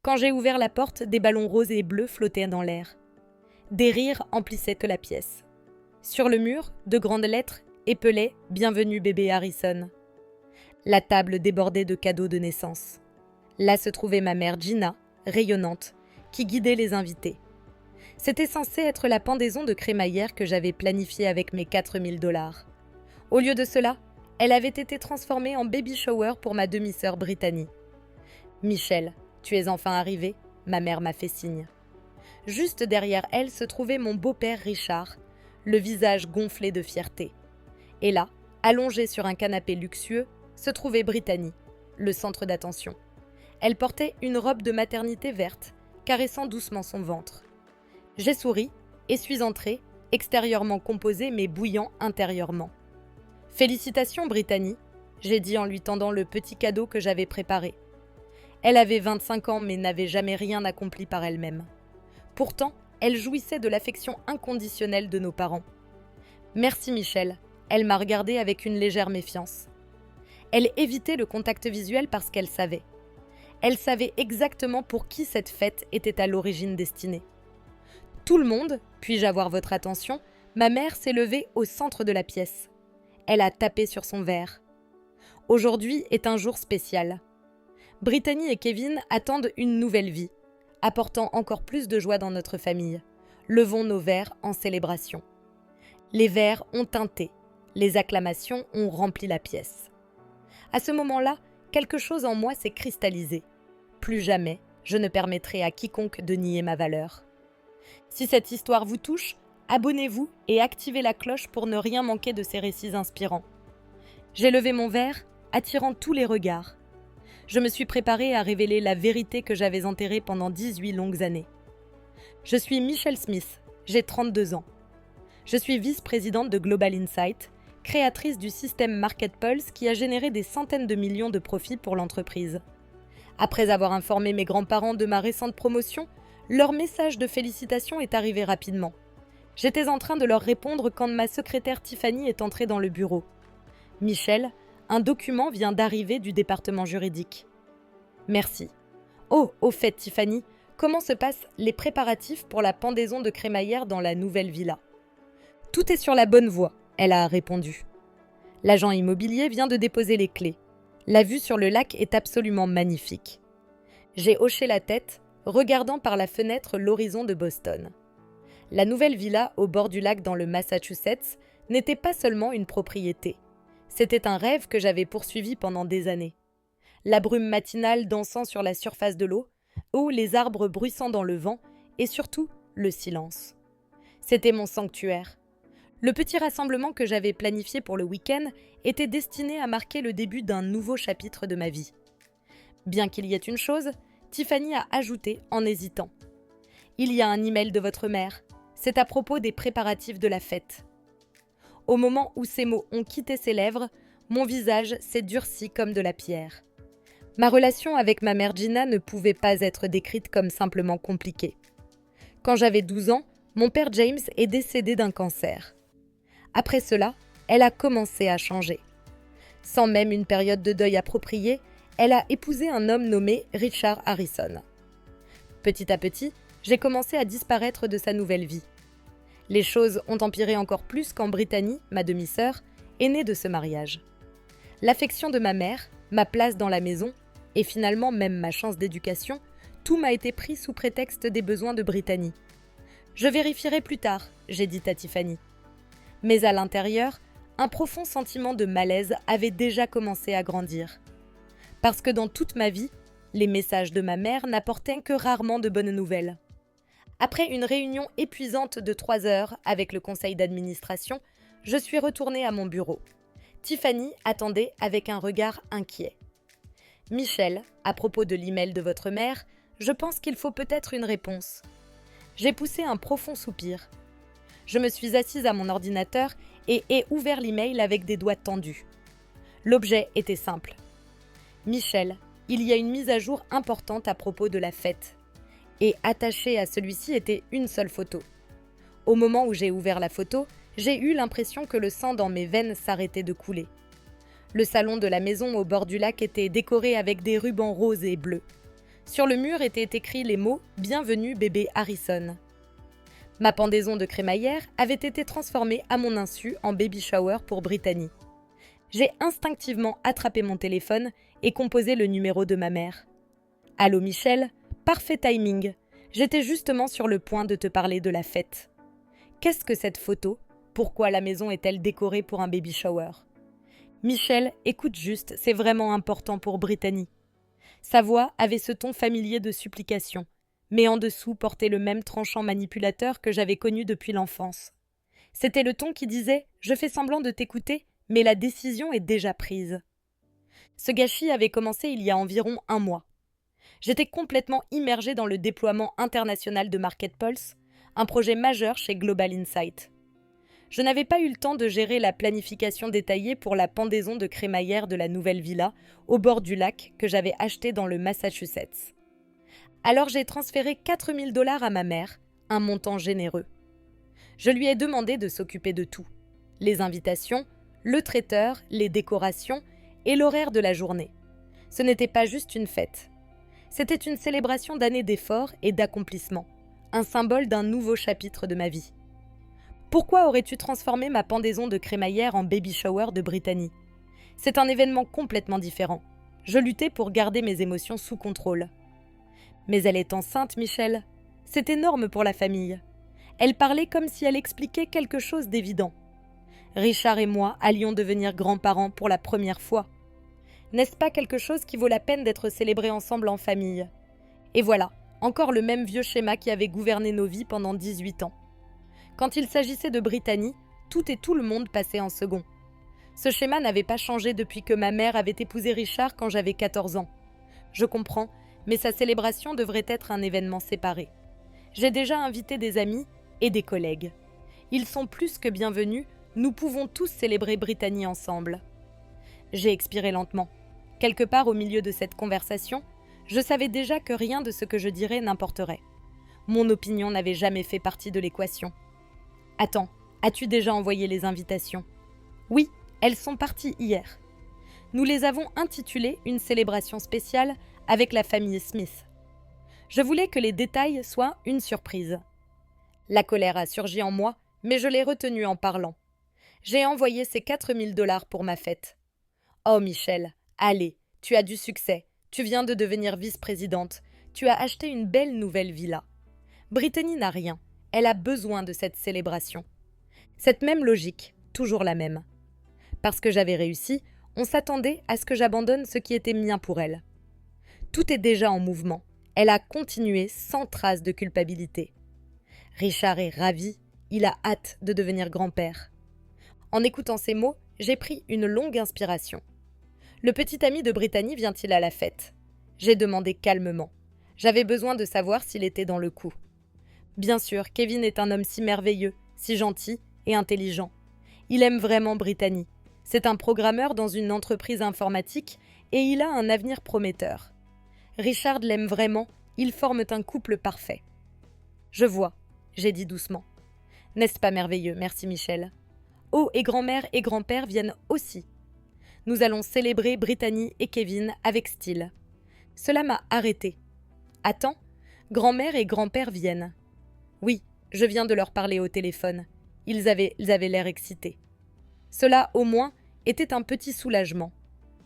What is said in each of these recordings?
Quand j'ai ouvert la porte, des ballons roses et bleus flottaient dans l'air. Des rires emplissaient que la pièce. Sur le mur, de grandes lettres épelaient « Bienvenue bébé Harrison ». La table débordait de cadeaux de naissance. Là se trouvait ma mère Gina, rayonnante, qui guidait les invités. C'était censé être la pendaison de crémaillère que j'avais planifiée avec mes 4000 $. Au lieu de cela, elle avait été transformée en baby shower pour ma demi-sœur Brittany. « Michel, tu es enfin arrivé ?» ma mère m'a fait signe. Juste derrière elle se trouvait mon beau-père Richard, le visage gonflé de fierté. Et là, allongée sur un canapé luxueux, se trouvait Brittany, le centre d'attention. Elle portait une robe de maternité verte, caressant doucement son ventre. J'ai souri et suis entrée, extérieurement composée mais bouillant intérieurement. « Félicitations Brittany », j'ai dit en lui tendant le petit cadeau que j'avais préparé. Elle avait 25 ans mais n'avait jamais rien accompli par elle-même. Pourtant, elle jouissait de l'affection inconditionnelle de nos parents. « Merci Michel », elle m'a regardée avec une légère méfiance. Elle évitait le contact visuel parce qu'elle savait. Elle savait exactement pour qui cette fête était à l'origine destinée. « Tout le monde, puis-je avoir votre attention ?» Ma mère s'est levée au centre de la pièce. Elle a tapé sur son verre. « Aujourd'hui est un jour spécial. Brittany et Kevin attendent une nouvelle vie, apportant encore plus de joie dans notre famille. Levons nos verres en célébration. » Les verres ont tinté, les acclamations ont rempli la pièce. À ce moment-là, quelque chose en moi s'est cristallisé. Plus jamais, je ne permettrai à quiconque de nier ma valeur. Si cette histoire vous touche, abonnez-vous et activez la cloche pour ne rien manquer de ces récits inspirants. J'ai levé mon verre, attirant tous les regards. Je me suis préparée à révéler la vérité que j'avais enterrée pendant 18 longues années. Je suis Michelle Smith, j'ai 32 ans. Je suis vice-présidente de Global Insight, créatrice du système Market Pulse qui a généré des centaines de millions de profits pour l'entreprise. Après avoir informé mes grands-parents de ma récente promotion, leur message de félicitations est arrivé rapidement. J'étais en train de leur répondre quand ma secrétaire Tiffany est entrée dans le bureau. « Michel, un document vient d'arriver du département juridique. » « Merci. »« Oh, au fait Tiffany, comment se passent les préparatifs pour la pendaison de crémaillère dans la nouvelle villa ?»« Tout est sur la bonne voie. » Elle a répondu. L'agent immobilier vient de déposer les clés. La vue sur le lac est absolument magnifique. J'ai hoché la tête, regardant par la fenêtre l'horizon de Boston. La nouvelle villa au bord du lac dans le Massachusetts n'était pas seulement une propriété. C'était un rêve que j'avais poursuivi pendant des années. La brume matinale dansant sur la surface de l'eau, ou les arbres bruissant dans le vent, et surtout le silence. C'était mon sanctuaire. Le petit rassemblement que j'avais planifié pour le week-end était destiné à marquer le début d'un nouveau chapitre de ma vie. Bien qu'il y ait une chose, Tiffany a ajouté en hésitant. « Il y a un email de votre mère. C'est à propos des préparatifs de la fête. » Au moment où ces mots ont quitté ses lèvres, mon visage s'est durci comme de la pierre. Ma relation avec ma mère Gina ne pouvait pas être décrite comme simplement compliquée. Quand j'avais 12 ans, mon père James est décédé d'un cancer. Après cela, elle a commencé à changer. Sans même une période de deuil appropriée, elle a épousé un homme nommé Richard Harrison. Petit à petit, j'ai commencé à disparaître de sa nouvelle vie. Les choses ont empiré encore plus quand Brittany, ma demi-sœur, est née de ce mariage. L'affection de ma mère, ma place dans la maison, et finalement même ma chance d'éducation, tout m'a été pris sous prétexte des besoins de Brittany. « Je vérifierai plus tard », j'ai dit à Tiffany. Mais à l'intérieur, un profond sentiment de malaise avait déjà commencé à grandir. Parce que dans toute ma vie, les messages de ma mère n'apportaient que rarement de bonnes nouvelles. Après une réunion épuisante de 3 heures avec le conseil d'administration, je suis retournée à mon bureau. Tiffany attendait avec un regard inquiet. « Michel, à propos de l'email de votre mère, je pense qu'il faut peut-être une réponse. » J'ai poussé un profond soupir. Je me suis assise à mon ordinateur et ai ouvert l'email avec des doigts tendus. L'objet était simple. « Michel, il y a une mise à jour importante à propos de la fête. » Et attachée à celui-ci était une seule photo. Au moment où j'ai ouvert la photo, j'ai eu l'impression que le sang dans mes veines s'arrêtait de couler. Le salon de la maison au bord du lac était décoré avec des rubans roses et bleus. Sur le mur étaient écrits les mots « Bienvenue bébé Harrison ». Ma pendaison de crémaillère avait été transformée à mon insu en baby shower pour Brittany. J'ai instinctivement attrapé mon téléphone et composé le numéro de ma mère. « Allô Michel, parfait timing. J'étais justement sur le point de te parler de la fête. Qu'est-ce que cette photo ? Pourquoi la maison est-elle décorée pour un baby shower ? Michel, écoute juste, c'est vraiment important pour Brittany. » Sa voix avait ce ton familier de supplication, mais en dessous portait le même tranchant manipulateur que j'avais connu depuis l'enfance. C'était le ton qui disait « Je fais semblant de t'écouter, mais la décision est déjà prise. » Ce gâchis avait commencé il y a environ 1 mois. J'étais complètement immergée dans le déploiement international de Market Pulse, un projet majeur chez Global Insight. Je n'avais pas eu le temps de gérer la planification détaillée pour la pendaison de crémaillère de la nouvelle villa au bord du lac que j'avais achetée dans le Massachusetts. Alors j'ai transféré 4 000 $ à ma mère, un montant généreux. Je lui ai demandé de s'occuper de tout. Les invitations, le traiteur, les décorations et l'horaire de la journée. Ce n'était pas juste une fête. C'était une célébration d'années d'efforts et d'accomplissements, un symbole d'un nouveau chapitre de ma vie. Pourquoi aurais-tu transformé ma pendaison de crémaillère en baby shower de Brittany ? C'est un événement complètement différent. Je luttais pour garder mes émotions sous contrôle. Mais elle est enceinte, Michel. C'est énorme pour la famille. Elle parlait comme si elle expliquait quelque chose d'évident. Richard et moi allions devenir grands-parents pour la première fois. N'est-ce pas quelque chose qui vaut la peine d'être célébré ensemble en famille ? Et voilà, encore le même vieux schéma qui avait gouverné nos vies pendant 18 ans. Quand il s'agissait de Brittany, tout et tout le monde passait en second. Ce schéma n'avait pas changé depuis que ma mère avait épousé Richard quand j'avais 14 ans. Je comprends, mais sa célébration devrait être un événement séparé. J'ai déjà invité des amis et des collègues. Ils sont plus que bienvenus, nous pouvons tous célébrer Brittany ensemble. J'ai expiré lentement. Quelque part au milieu de cette conversation, je savais déjà que rien de ce que je dirais n'importerait. Mon opinion n'avait jamais fait partie de l'équation. Attends, as-tu déjà envoyé les invitations ? Oui, elles sont parties hier. Nous les avons intitulées une célébration spéciale avec la famille Smith. Je voulais que les détails soient une surprise. La colère a surgi en moi, mais je l'ai retenue en parlant. J'ai envoyé ces 4 000 $ pour ma fête. Oh Michel, allez, tu as du succès, tu viens de devenir vice-présidente, tu as acheté une belle nouvelle villa. Brittany n'a rien. Elle a besoin de cette célébration. Cette même logique, toujours la même. Parce que j'avais réussi, on s'attendait à ce que j'abandonne ce qui était mien pour elle. Tout est déjà en mouvement. Elle a continué sans trace de culpabilité. Richard est ravi, il a hâte de devenir grand-père. En écoutant ces mots, j'ai pris une longue inspiration. Le petit ami de Brittany vient-il à la fête ? J'ai demandé calmement. J'avais besoin de savoir s'il était dans le coup. Bien sûr, Kevin est un homme si merveilleux, si gentil et intelligent. Il aime vraiment Brittany. C'est un programmeur dans une entreprise informatique et il a un avenir prometteur. Richard l'aime vraiment, ils forment un couple parfait. Je vois, j'ai dit doucement. N'est-ce pas merveilleux, merci Michel. Oh, et grand-mère et grand-père viennent aussi. Nous allons célébrer Brittany et Kevin avec style. Cela m'a arrêtée. Attends, grand-mère et grand-père viennent. Oui, je viens de leur parler au téléphone. Ils avaient l'air excités. Cela, au moins, était un petit soulagement.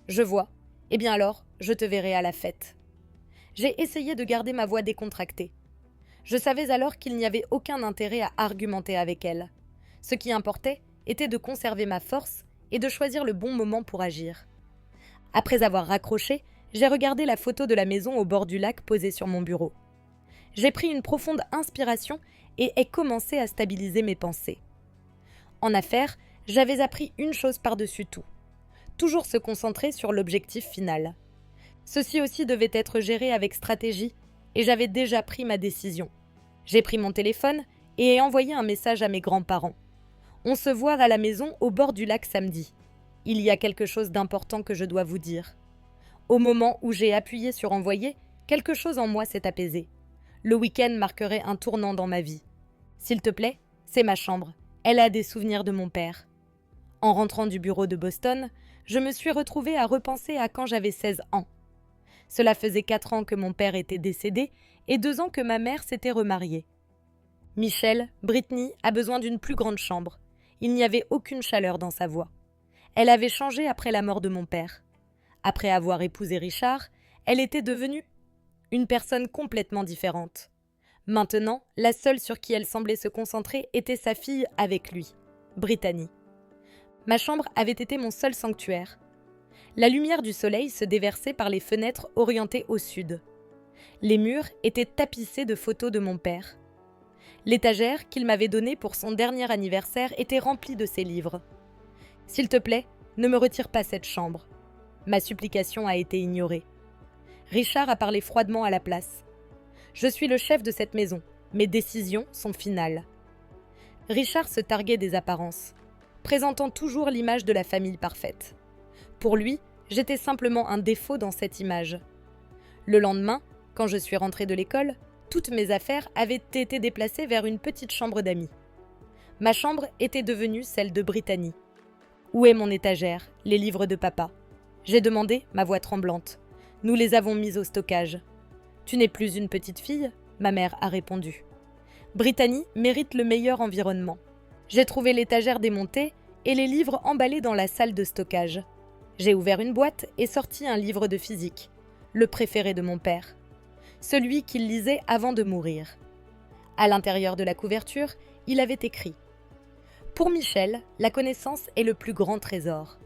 Je vois. Eh bien alors, je te verrai à la fête. J'ai essayé de garder ma voix décontractée. Je savais alors qu'il n'y avait aucun intérêt à argumenter avec elle. Ce qui importait était de conserver ma force et de choisir le bon moment pour agir. Après avoir raccroché, j'ai regardé la photo de la maison au bord du lac posée sur mon bureau. J'ai pris une profonde inspiration et ai commencé à stabiliser mes pensées. En affaires, j'avais appris une chose par-dessus tout. Toujours se concentrer sur l'objectif final. Ceci aussi devait être géré avec stratégie et j'avais déjà pris ma décision. J'ai pris mon téléphone et ai envoyé un message à mes grands-parents. On se voit à la maison au bord du lac samedi. Il y a quelque chose d'important que je dois vous dire. Au moment où j'ai appuyé sur envoyer, quelque chose en moi s'est apaisé. Le week-end marquerait un tournant dans ma vie. S'il te plaît, c'est ma chambre. Elle a des souvenirs de mon père. En rentrant du bureau de Boston, je me suis retrouvée à repenser à quand j'avais 16 ans. Cela faisait 4 ans que mon père était décédé et 2 ans que ma mère s'était remariée. Michel, Brittany a besoin d'une plus grande chambre. Il n'y avait aucune chaleur dans sa voix. Elle avait changé après la mort de mon père. Après avoir épousé Richard, elle était devenue une personne complètement différente. Maintenant, la seule sur qui elle semblait se concentrer était sa fille avec lui, Brittany. Ma chambre avait été mon seul sanctuaire. La lumière du soleil se déversait par les fenêtres orientées au sud. Les murs étaient tapissés de photos de mon père. L'étagère qu'il m'avait donnée pour son dernier anniversaire était remplie de ses livres. « S'il te plaît, ne me retire pas cette chambre. » Ma supplication a été ignorée. Richard a parlé froidement à la place. « Je suis le chef de cette maison. Mes décisions sont finales. » Richard se targuait des apparences, présentant toujours l'image de la famille parfaite. Pour lui, j'étais simplement un défaut dans cette image. Le lendemain, quand je suis rentrée de l'école, toutes mes affaires avaient été déplacées vers une petite chambre d'amis. Ma chambre était devenue celle de Brittany. « Où est mon étagère, les livres de papa ?» J'ai demandé, ma voix tremblante. « Nous les avons mis au stockage. »« Tu n'es plus une petite fille ?» ma mère a répondu. « Brittany mérite le meilleur environnement. » J'ai trouvé l'étagère démontée et les livres emballés dans la salle de stockage. J'ai ouvert une boîte et sorti un livre de physique, le préféré de mon père, celui qu'il lisait avant de mourir. À l'intérieur de la couverture, il avait écrit « Pour Michel, la connaissance est le plus grand trésor.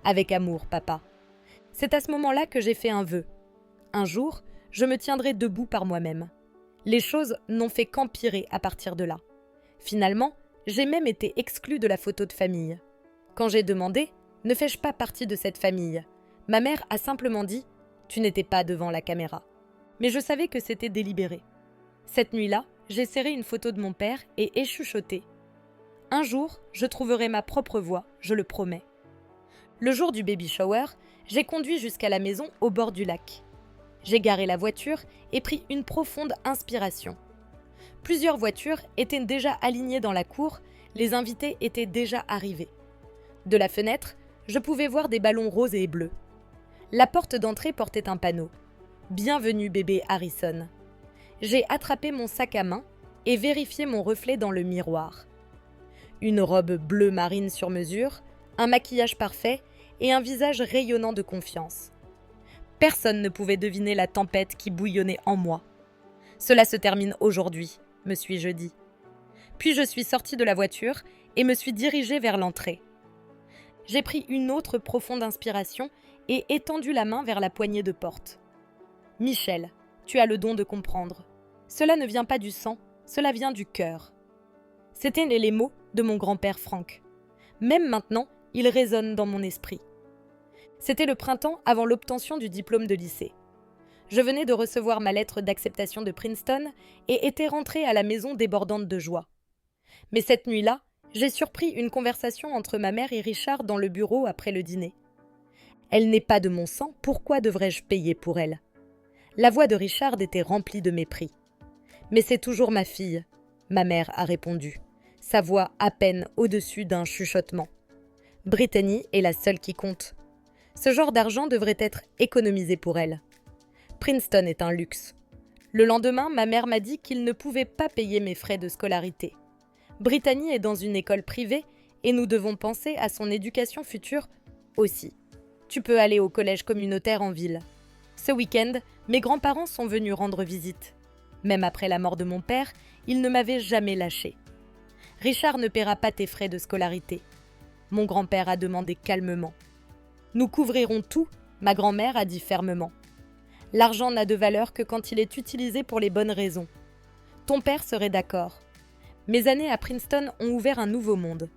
Avec amour, papa. » C'est à ce moment-là que j'ai fait un vœu. Un jour, je me tiendrai debout par moi-même. Les choses n'ont fait qu'empirer à partir de là. Finalement, j'ai même été exclue de la photo de famille. Quand j'ai demandé « Ne fais-je pas partie de cette famille ?» ma mère a simplement dit « Tu n'étais pas devant la caméra. » Mais je savais que c'était délibéré. Cette nuit-là, j'ai serré une photo de mon père et ai chuchoté. Un jour, je trouverai ma propre voix, je le promets. Le jour du baby shower, j'ai conduit jusqu'à la maison au bord du lac. J'ai garé la voiture et pris une profonde inspiration. Plusieurs voitures étaient déjà alignées dans la cour, les invités étaient déjà arrivés. De la fenêtre, je pouvais voir des ballons roses et bleus. La porte d'entrée portait un panneau. « Bienvenue bébé Harrison ». J'ai attrapé mon sac à main et vérifié mon reflet dans le miroir. Une robe bleue marine sur mesure, un maquillage parfait et un visage rayonnant de confiance. Personne ne pouvait deviner la tempête qui bouillonnait en moi. Cela se termine aujourd'hui, me suis-je dit. Puis je suis sortie de la voiture et me suis dirigée vers l'entrée. J'ai pris une autre profonde inspiration et étendu la main vers la poignée de porte. « Michel, tu as le don de comprendre. Cela ne vient pas du sang, cela vient du cœur. » C'étaient les mots de mon grand-père Frank. Même maintenant, ils résonnent dans mon esprit. C'était le printemps avant l'obtention du diplôme de lycée. Je venais de recevoir ma lettre d'acceptation de Princeton et étais rentrée à la maison débordante de joie. Mais cette nuit-là, j'ai surpris une conversation entre ma mère et Richard dans le bureau après le dîner. « Elle n'est pas de mon sang, pourquoi devrais-je payer pour elle ?» La voix de Richard était remplie de mépris. « Mais c'est toujours ma fille », ma mère a répondu, sa voix à peine au-dessus d'un chuchotement. « Brittany est la seule qui compte. Ce genre d'argent devrait être économisé pour elle. Princeton est un luxe. » Le lendemain, ma mère m'a dit qu'il ne pouvait pas payer mes frais de scolarité. Brittany est dans une école privée et nous devons penser à son éducation future aussi. Tu peux aller au collège communautaire en ville. Ce week-end, mes grands-parents sont venus rendre visite. Même après la mort de mon père, ils ne m'avaient jamais lâché. Richard ne paiera pas tes frais de scolarité. Mon grand-père a demandé calmement. Nous couvrirons tout, ma grand-mère a dit fermement. L'argent n'a de valeur que quand il est utilisé pour les bonnes raisons. Ton père serait d'accord. Mes années à Princeton ont ouvert un nouveau monde.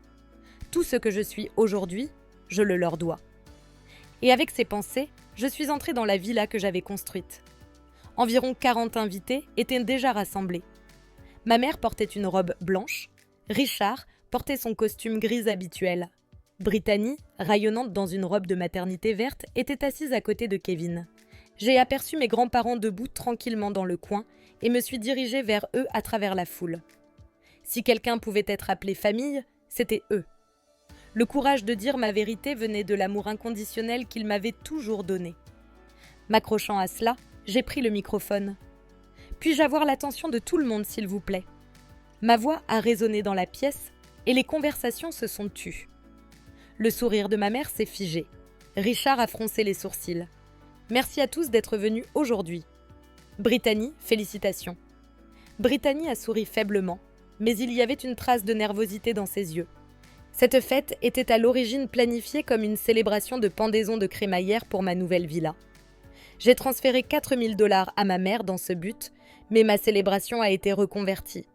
Tout ce que je suis aujourd'hui, je le leur dois. Et avec ces pensées, je suis entrée dans la villa que j'avais construite. Environ 40 invités étaient déjà rassemblés. Ma mère portait une robe blanche, Richard portait son costume gris habituel. Brittany, rayonnante dans une robe de maternité verte, était assise à côté de Kevin. J'ai aperçu mes grands-parents debout tranquillement dans le coin et me suis dirigée vers eux à travers la foule. Si quelqu'un pouvait être appelé famille, c'était eux. Le courage de dire ma vérité venait de l'amour inconditionnel qu'ils m'avaient toujours donné. M'accrochant à cela, j'ai pris le microphone. Puis-je avoir l'attention de tout le monde, s'il vous plaît ? Ma voix a résonné dans la pièce et les conversations se sont tues. Le sourire de ma mère s'est figé. Richard a froncé les sourcils. Merci à tous d'être venus aujourd'hui. Brittany, félicitations. Brittany a souri faiblement, mais il y avait une trace de nervosité dans ses yeux. Cette fête était à l'origine planifiée comme une célébration de pendaison de crémaillère pour ma nouvelle villa. J'ai transféré 4 000 $ à ma mère dans ce but, mais ma célébration a été reconvertie.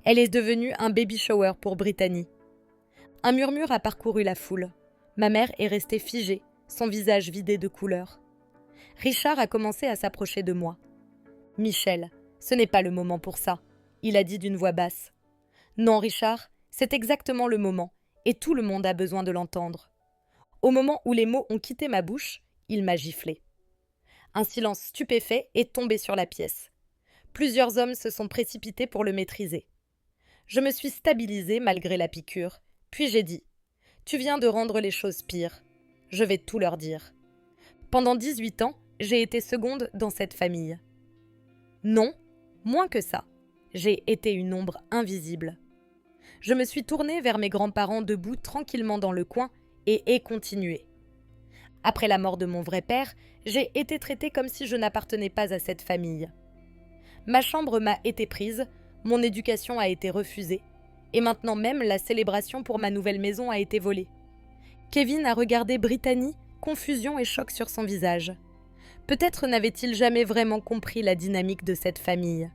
Elle est devenue un baby shower pour Brittany. Un murmure a parcouru la foule. Ma mère est restée figée, son visage vidé de couleur. Richard a commencé à s'approcher de moi. « Michel, ce n'est pas le moment pour ça », il a dit d'une voix basse. « Non, Richard, c'est exactement le moment, et tout le monde a besoin de l'entendre. » Au moment où les mots ont quitté ma bouche, il m'a giflé. Un silence stupéfait est tombé sur la pièce. Plusieurs hommes se sont précipités pour le maîtriser. Je me suis stabilisée malgré la piqûre, puis j'ai dit « Tu viens de rendre les choses pires. Je vais tout leur dire. » Pendant 18 ans, j'ai été seconde dans cette famille. Non, moins que ça. J'ai été une ombre invisible. Je me suis tournée vers mes grands-parents debout tranquillement dans le coin et ai continué. Après la mort de mon vrai père, j'ai été traitée comme si je n'appartenais pas à cette famille. Ma chambre m'a été prise, mon éducation a été refusée, et maintenant même la célébration pour ma nouvelle maison a été volée. Kevin a regardé Brittany, confusion et choc sur son visage. Peut-être n'avait-il jamais vraiment compris la dynamique de cette famille.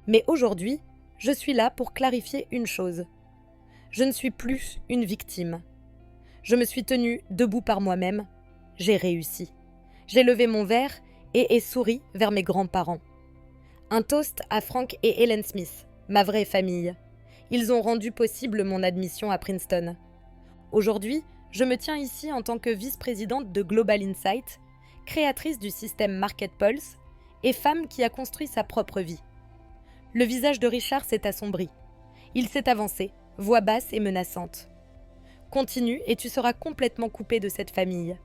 Mais aujourd'hui, je suis là pour clarifier une chose. Je ne suis plus une victime. Je me suis tenue debout par moi-même. J'ai réussi. J'ai levé mon verre et ai souri vers mes grands-parents. Un toast à Frank et Helen Smith, ma vraie famille. Ils ont rendu possible mon admission à Princeton. Aujourd'hui, je me tiens ici en tant que vice-présidente de Global Insight, créatrice du système Market Pulse et femme qui a construit sa propre vie. Le visage de Richard s'est assombri. Il s'est avancé, voix basse et menaçante. Continue et tu seras complètement coupé de cette famille.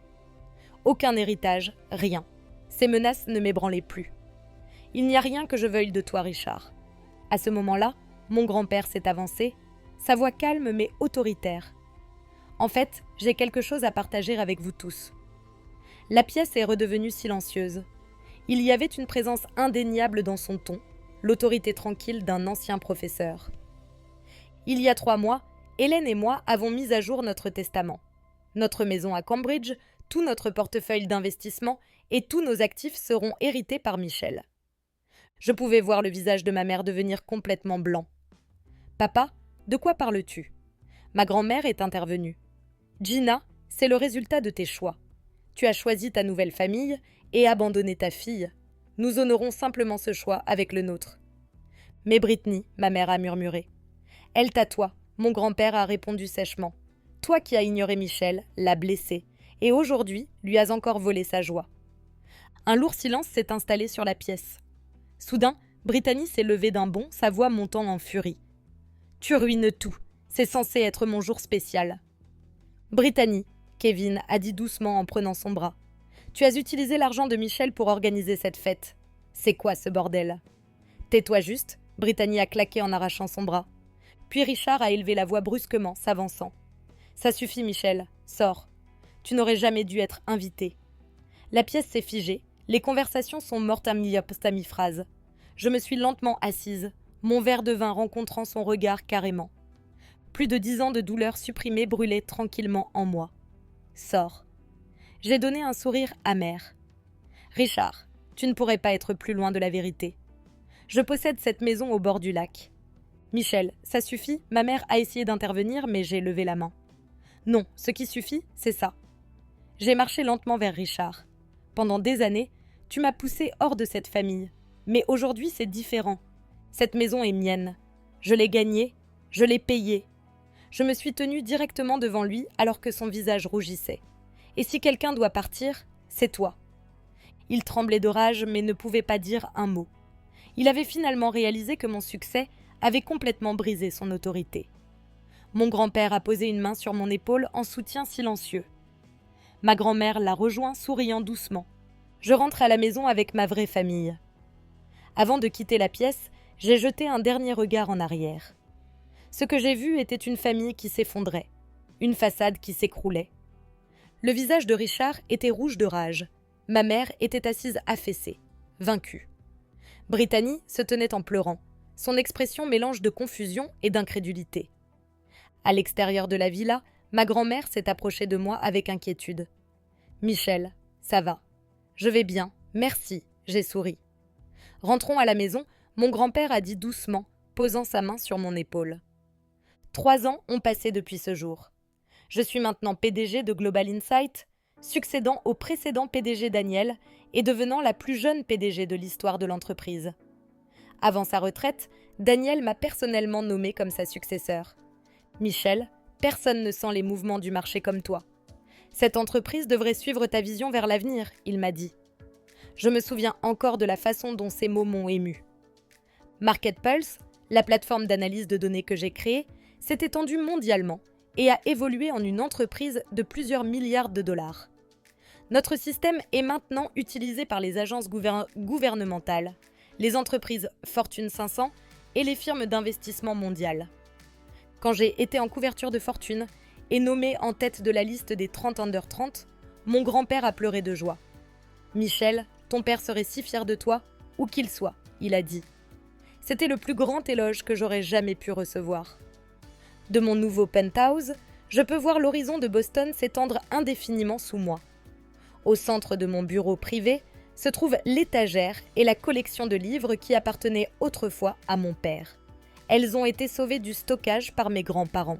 Aucun héritage, rien. Ces menaces ne m'ébranlaient plus. Il n'y a rien que je veuille de toi, Richard. À ce moment-là, mon grand-père s'est avancé, sa voix calme mais autoritaire. En fait, j'ai quelque chose à partager avec vous tous. La pièce est redevenue silencieuse. Il y avait une présence indéniable dans son ton, l'autorité tranquille d'un ancien professeur. Il y a 3 mois, Hélène et moi avons mis à jour notre testament. Notre maison à Cambridge, tout notre portefeuille d'investissement et tous nos actifs seront hérités par Michel. Je pouvais voir le visage de ma mère devenir complètement blanc. « Papa, de quoi parles-tu » Ma grand-mère est intervenue. « Gina, c'est le résultat de tes choix. Tu as choisi ta nouvelle famille et abandonné ta fille. Nous honorons simplement ce choix avec le nôtre. » « Mais Brittany, ma mère a murmuré. Elle t'atoie, mon grand-père a répondu sèchement. Toi qui as ignoré Michel, l'as blessé, et aujourd'hui lui as encore volé sa joie. Un lourd silence s'est installé sur la pièce. Soudain, Brittany s'est levée d'un bond, sa voix montant en furie. « Tu ruines tout, c'est censé être mon jour spécial. » « Brittany, Kevin a dit doucement en prenant son bras. Tu as utilisé l'argent de Michel pour organiser cette fête. C'est quoi ce bordel ? Tais-toi juste, Brittany a claqué en arrachant son bras. Puis Richard a élevé la voix brusquement, s'avançant. Ça suffit, Michel, sors. Tu n'aurais jamais dû être invité. La pièce s'est figée, les conversations sont mortes à mi-phrase. Je me suis lentement assise, mon verre de vin rencontrant son regard carrément. Plus de 10 ans de douleur supprimée brûlaient tranquillement en moi. Sors. J'ai donné un sourire amer. Richard, tu ne pourrais pas être plus loin de la vérité. Je possède cette maison au bord du lac. Michel, ça suffit, ma mère a essayé d'intervenir, mais j'ai levé la main. Non, ce qui suffit, c'est ça. J'ai marché lentement vers Richard. Pendant des années, tu m'as poussé hors de cette famille. Mais aujourd'hui, c'est différent. Cette maison est mienne. Je l'ai gagnée, je l'ai payée. Je me suis tenue directement devant lui alors que son visage rougissait. Et si quelqu'un doit partir, c'est toi. Il tremblait de rage mais ne pouvait pas dire un mot. Il avait finalement réalisé que mon succès avait complètement brisé son autorité. Mon grand-père a posé une main sur mon épaule en soutien silencieux. Ma grand-mère l'a rejoint souriant doucement. je rentre à la maison avec ma vraie famille. Avant de quitter la pièce, j'ai jeté un dernier regard en arrière. Ce que j'ai vu était une famille qui s'effondrait, une façade qui s'écroulait. Le visage de Richard était rouge de rage. Ma mère était assise affaissée, vaincue. Brittany se tenait en pleurant, son expression mélange de confusion et d'incrédulité. À l'extérieur de la villa, ma grand-mère s'est approchée de moi avec inquiétude. « Michel, ça va. Je vais bien, merci, j'ai souri. » Rentrons à la maison, mon grand-père a dit doucement, posant sa main sur mon épaule. 3 ans ont passé depuis ce jour. Je suis maintenant PDG de Global Insight, succédant au précédent PDG Daniel et devenant la plus jeune PDG de l'histoire de l'entreprise. Avant sa retraite, Daniel m'a personnellement nommé comme sa successeur. « Michel, personne ne sent les mouvements du marché comme toi. Cette entreprise devrait suivre ta vision vers l'avenir, il m'a dit. » Je me souviens encore de la façon dont ces mots m'ont ému. Market Pulse, la plateforme d'analyse de données que j'ai créée, s'est étendue mondialement et a évolué en une entreprise de plusieurs milliards de dollars. Notre système est maintenant utilisé par les agences gouvernementales, les entreprises Fortune 500 et les firmes d'investissement mondiales. Quand j'ai été en couverture de fortune et nommé en tête de la liste des 30 under 30, mon grand-père a pleuré de joie. « Michel, ton père serait si fier de toi, où qu'il soit, » il a dit. C'était le plus grand éloge que j'aurais jamais pu recevoir. De mon nouveau penthouse, je peux voir l'horizon de Boston s'étendre indéfiniment sous moi. Au centre de mon bureau privé se trouve l'étagère et la collection de livres qui appartenaient autrefois à mon père. Elles ont été sauvées du stockage par mes grands-parents.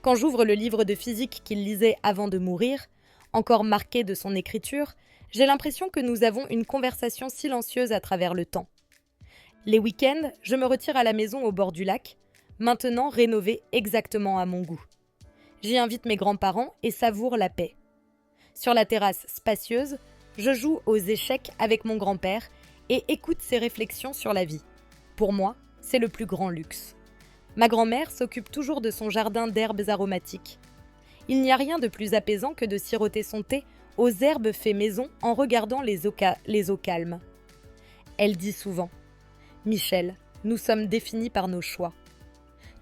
Quand j'ouvre le livre de physique qu'il lisait avant de mourir, encore marqué de son écriture, j'ai l'impression que nous avons une conversation silencieuse à travers le temps. Les week-ends, je me retire à la maison au bord du lac, maintenant rénovée exactement à mon goût. J'y invite mes grands-parents et savoure la paix. Sur la terrasse spacieuse, je joue aux échecs avec mon grand-père et écoute ses réflexions sur la vie. Pour moi, c'est le plus grand luxe. Ma grand-mère s'occupe toujours de son jardin d'herbes aromatiques. Il n'y a rien de plus apaisant que de siroter son thé aux herbes fait maison en regardant les eaux calmes. Elle dit souvent « Michel, nous sommes définis par nos choix.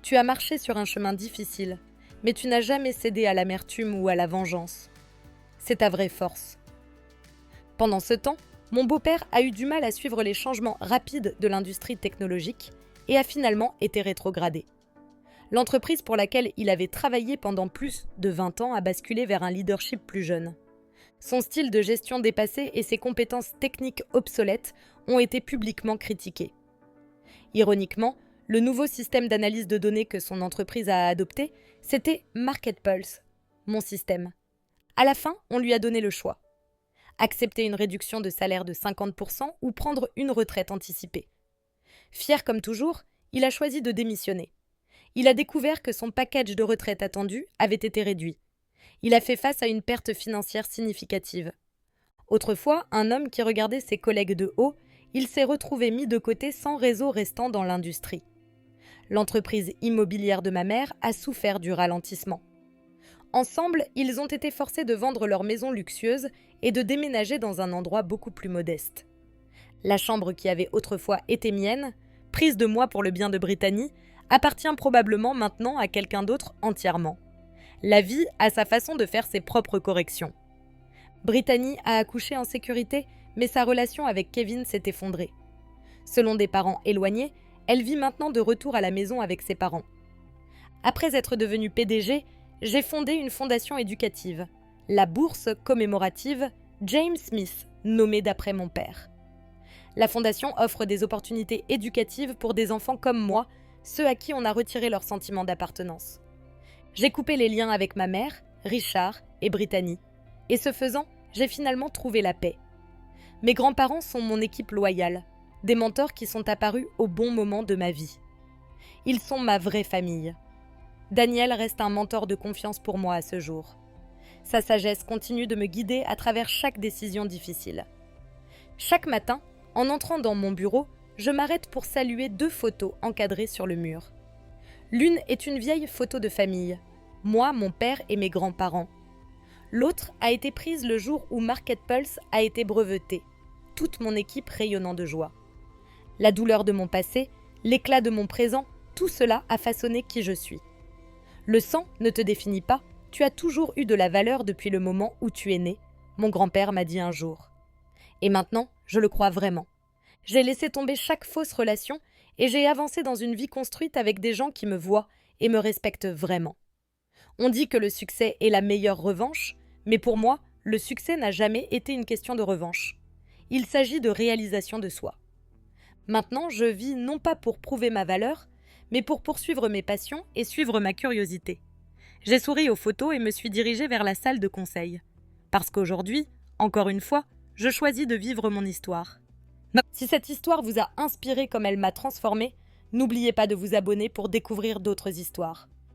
Tu as marché sur un chemin difficile, mais tu n'as jamais cédé à l'amertume ou à la vengeance. C'est ta vraie force. » Pendant ce temps, mon beau-père a eu du mal à suivre les changements rapides de l'industrie technologique et a finalement été rétrogradé. L'entreprise pour laquelle il avait travaillé pendant plus de 20 ans a basculé vers un leadership plus jeune. Son style de gestion dépassé et ses compétences techniques obsolètes ont été publiquement critiqués. Ironiquement, le nouveau système d'analyse de données que son entreprise a adopté, c'était Market Pulse, mon système. À la fin, on lui a donné le choix. Accepter une réduction de salaire de 50% ou prendre une retraite anticipée. Fier comme toujours, il a choisi de démissionner. Il a découvert que son package de retraite attendu avait été réduit. Il a fait face à une perte financière significative. Autrefois, un homme qui regardait ses collègues de haut, il s'est retrouvé mis de côté sans réseau restant dans l'industrie. L'entreprise immobilière de ma mère a souffert du ralentissement. Ensemble, ils ont été forcés de vendre leur maison luxueuse et de déménager dans un endroit beaucoup plus modeste. La chambre qui avait autrefois été mienne, prise de moi pour le bien de Brittany, appartient probablement maintenant à quelqu'un d'autre entièrement. La vie a sa façon de faire ses propres corrections. Brittany a accouché en sécurité, mais sa relation avec Kevin s'est effondrée. Selon des parents éloignés, elle vit maintenant de retour à la maison avec ses parents. Après être devenue PDG, j'ai fondé une fondation éducative, la bourse commémorative James Smith, nommée d'après mon père. La fondation offre des opportunités éducatives pour des enfants comme moi, ceux à qui on a retiré leur sentiment d'appartenance. J'ai coupé les liens avec ma mère, Richard et Brittany, et ce faisant, j'ai finalement trouvé la paix. Mes grands-parents sont mon équipe loyale, des mentors qui sont apparus au bon moment de ma vie. Ils sont ma vraie famille. Daniel reste un mentor de confiance pour moi à ce jour. Sa sagesse continue de me guider à travers chaque décision difficile. Chaque matin, en entrant dans mon bureau, je m'arrête pour saluer 2 photos encadrées sur le mur. L'une est une vieille photo de famille, moi, mon père et mes grands-parents. L'autre a été prise le jour où Market Pulse a été breveté, toute mon équipe rayonnant de joie. La douleur de mon passé, l'éclat de mon présent, tout cela a façonné qui je suis. Le sang ne te définit pas, tu as toujours eu de la valeur depuis le moment où tu es né, mon grand-père m'a dit un jour. Et maintenant, je le crois vraiment. J'ai laissé tomber chaque fausse relation et j'ai avancé dans une vie construite avec des gens qui me voient et me respectent vraiment. On dit que le succès est la meilleure revanche, mais pour moi, le succès n'a jamais été une question de revanche. Il s'agit de réalisation de soi. Maintenant, je vis non pas pour prouver ma valeur, mais pour poursuivre mes passions et suivre ma curiosité. J'ai souri aux photos et me suis dirigée vers la salle de conseil. Parce qu'aujourd'hui, encore une fois, je choisis de vivre mon histoire. Si cette histoire vous a inspiré comme elle m'a transformée, n'oubliez pas de vous abonner pour découvrir d'autres histoires.